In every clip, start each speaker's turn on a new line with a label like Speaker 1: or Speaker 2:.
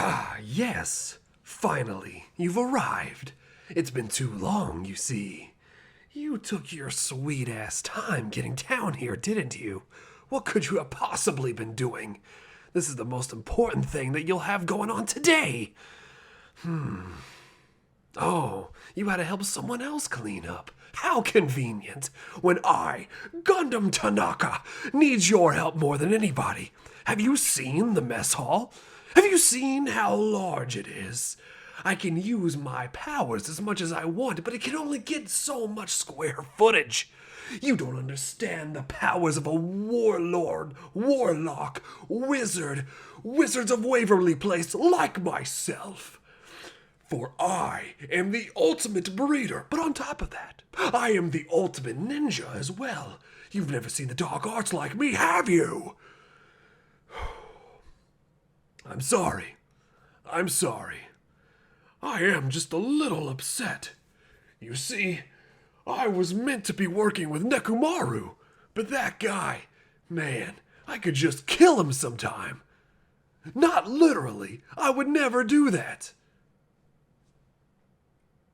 Speaker 1: Ah, yes. Finally, you've arrived. It's been too long, you see. You took your sweet-ass time getting down here, didn't you? What could you have possibly been doing? This is the most important thing that you'll have going on today. Oh, you had to help someone else clean up. How convenient. When I, Gundham Tanaka, needs your help more than anybody. Have you seen the mess hall? Have you seen how large it is? I can use my powers as much as I want, but it can only get so much square footage. You don't understand the powers of a warlord, warlock, wizards of Waverly Place like myself. For I am the ultimate breeder, but on top of that, I am the ultimate ninja as well. You've never seen the dark arts like me, have you? I'm sorry. I am just a little upset. You see, I was meant to be working with Nekomaru, but that guy, man, I could just kill him sometime. Not literally, I would never do that.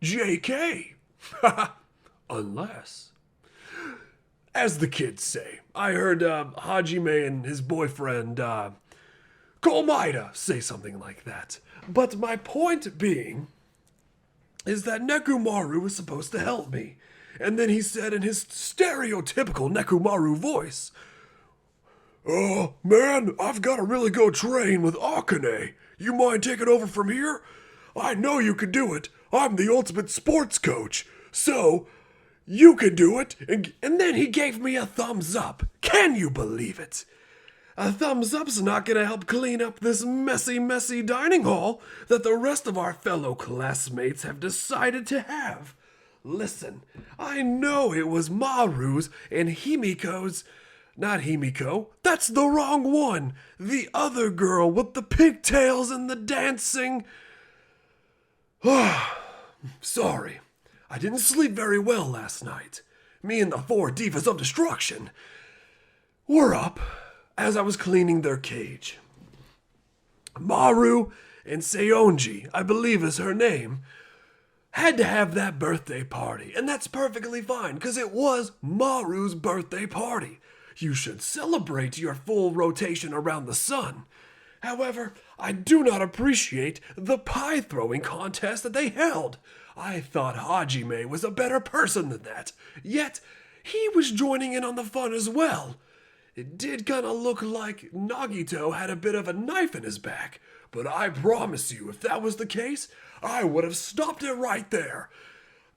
Speaker 1: JK. Unless. As the kids say, I heard Hajime and his boyfriend, Kolmaida say something like that. But my point being is that Nekomaru was supposed to help me. And then he said in his stereotypical Nekomaru voice, "Oh, man, I've got to really go train with Akane. You mind taking over from here? I know you can do it. I'm the ultimate sports coach. So, you can do it." And then he gave me a thumbs up. Can you believe it? A thumbs up's not gonna help clean up this messy dining hall that the rest of our fellow classmates have decided to have. Listen, I know it was Maru's and Himiko's. Not Himiko, that's the wrong one. The other girl with the pigtails and the dancing. Sorry, I didn't sleep very well last night. Me and the four divas of destruction were up as I was cleaning their cage. Maru and Seonji, I believe is her name, had to have that birthday party, and that's perfectly fine, because it was Maru's birthday party. You should celebrate your full rotation around the sun. However, I do not appreciate the pie-throwing contest that they held. I thought Hajime was a better person than that, yet he was joining in on the fun as well. It did kind of look like Nagito had a bit of a knife in his back, but I promise you, if that was the case, I would have stopped it right there.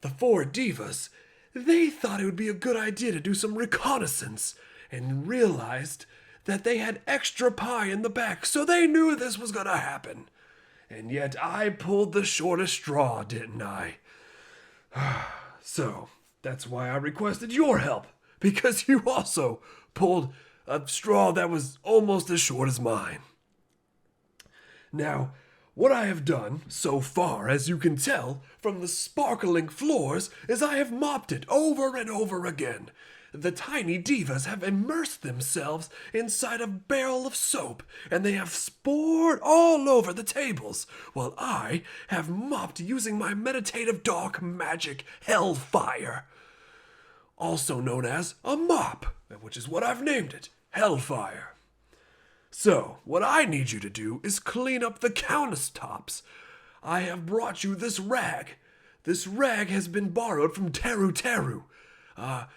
Speaker 1: The four divas, they thought it would be a good idea to do some reconnaissance, and realized that they had extra pie in the back, so they knew this was gonna happen. And yet I pulled the shortest straw, didn't I? So, that's why I requested your help, because you also pulled a straw that was almost as short as mine. Now, what I have done so far, as you can tell from the sparkling floors, is I have mopped it over and over again. The tiny divas have immersed themselves inside a barrel of soap, and they have spored all over the tables, while I have mopped using my meditative dark magic hellfire, also known as a mop, which is what I've named it, Hellfire. So, what I need you to do is clean up the countertops. I have brought you this rag. This rag has been borrowed from Teru Teru.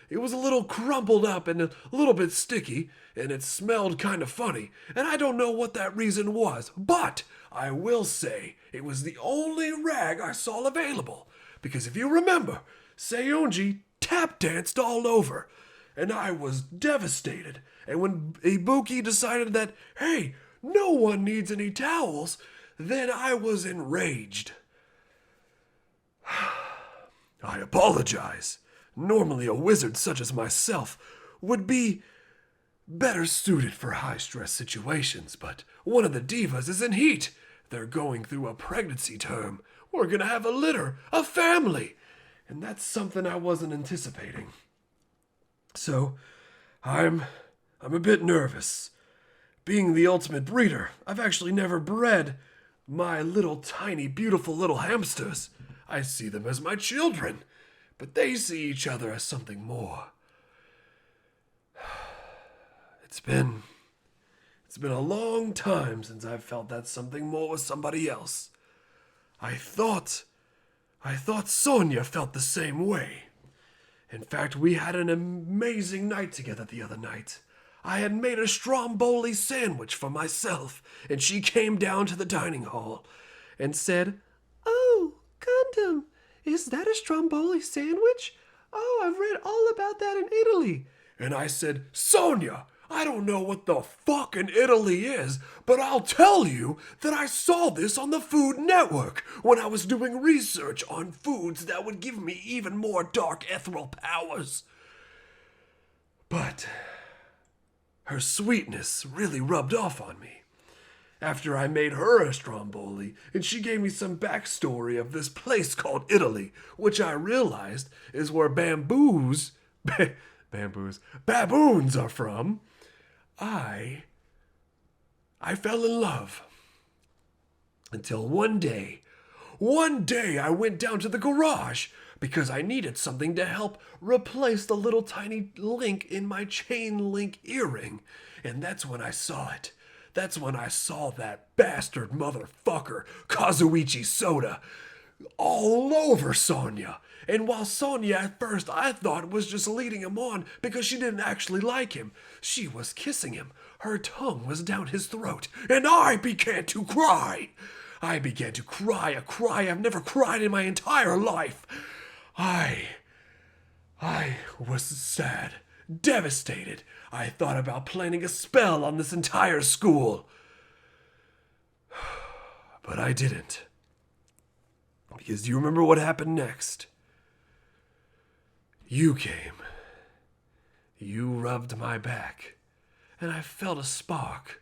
Speaker 1: It was a little crumpled up and a little bit sticky, and it smelled kind of funny, and I don't know what that reason was, but I will say it was the only rag I saw available, because if you remember, Seonji tap danced all over, and I was devastated. And when Ibuki decided that, hey, no one needs any towels, then I was enraged. I apologize. Normally a wizard such as myself would be better suited for high-stress situations, but one of the divas is in heat. They're going through a pregnancy term. We're gonna have a litter, a family, and that's something I wasn't anticipating. So, I'm a bit nervous. Being the ultimate breeder, I've actually never bred My little tiny beautiful little hamsters. I see them as my children, but they see each other as something more. It's been a long time since I've felt that something more with somebody else. I thought Sonia felt the same way. In fact, we had an amazing night together the other night. I had made a stromboli sandwich for myself, and she came down to the dining hall and said, "Oh, Gundham, is that a stromboli sandwich? Oh, I've read all about that in Italy." And I said, "Sonia, I don't know what the fuck in Italy is, but I'll tell you that I saw this on the Food Network when I was doing research on foods that would give me even more dark ethereal powers." But her sweetness really rubbed off on me. After I made her a stromboli, and she gave me some backstory of this place called Italy, which I realized is where baboons are from, I fell in love. Until one day I went down to the garage because I needed something to help replace the little tiny link in my chain link earring. And that's when I saw it. That's when I saw that bastard motherfucker, Kazuichi Soda, all over Sonia. And while Sonia at first I thought was just leading him on because she didn't actually like him, she was kissing him. Her tongue was down his throat, and I began to cry. I began to cry, a cry I've never cried in my entire life. I was sad, devastated. I thought about planning a spell on this entire school. But I didn't. Because do you remember what happened next? You came. You rubbed my back. And I felt a spark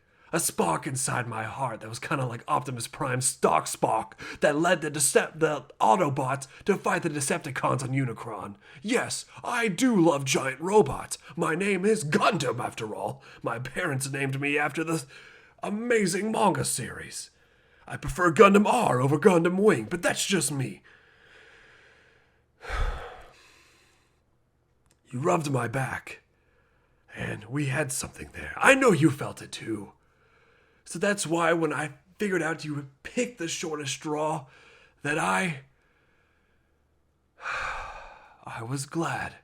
Speaker 1: inside my heart that was kind of like Optimus Prime's stock spark that led the Autobots to fight the Decepticons on Unicron. Yes, I do love giant robots. My name is Gundham, after all. My parents named me after the amazing manga series. I prefer Gundam R over Gundam Wing, but that's just me. You rubbed my back, and we had something there. I know you felt it too. So that's why when I figured out you would pick the shortest straw, that I was glad.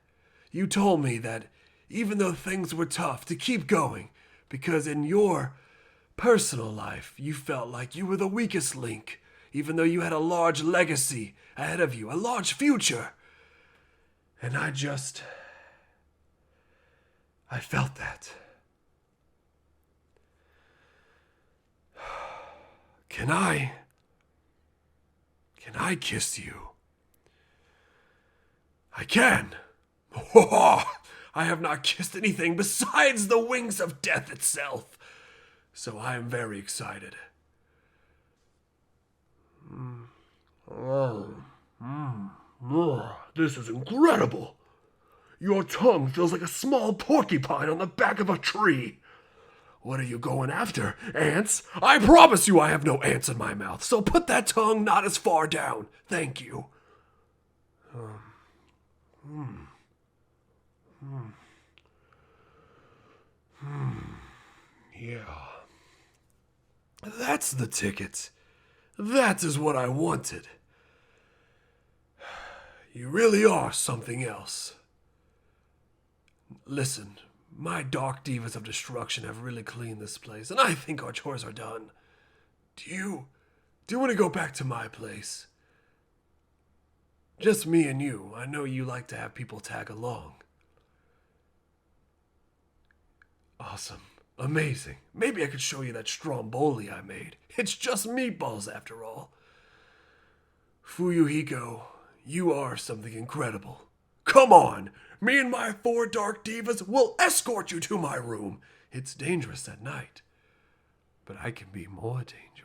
Speaker 1: You told me that even though things were tough, to keep going, because in your personal life, you felt like you were the weakest link, even though you had a large legacy ahead of you, a large future. And I felt that. Can I kiss you? I can. I have not kissed anything besides the wings of death itself. So I am very excited. This is incredible. Your tongue feels like a small porcupine on the back of a tree. What are you going after, ants? I promise you I have no ants in my mouth, so put that tongue not as far down. Thank you. Yeah. That's the ticket. That is what I wanted. You really are something else. Listen, my dark divas of destruction have really cleaned this place, and I think our chores are done. Do you want to go back to my place? Just me and you. I know you like to have people tag along. Awesome. Amazing. Maybe I could show you that stromboli I made. It's just meatballs after all. Fuyuhiko, you are something incredible. Come on! Me and my 4 dark divas will escort you to my room. It's dangerous at night, but I can be more dangerous.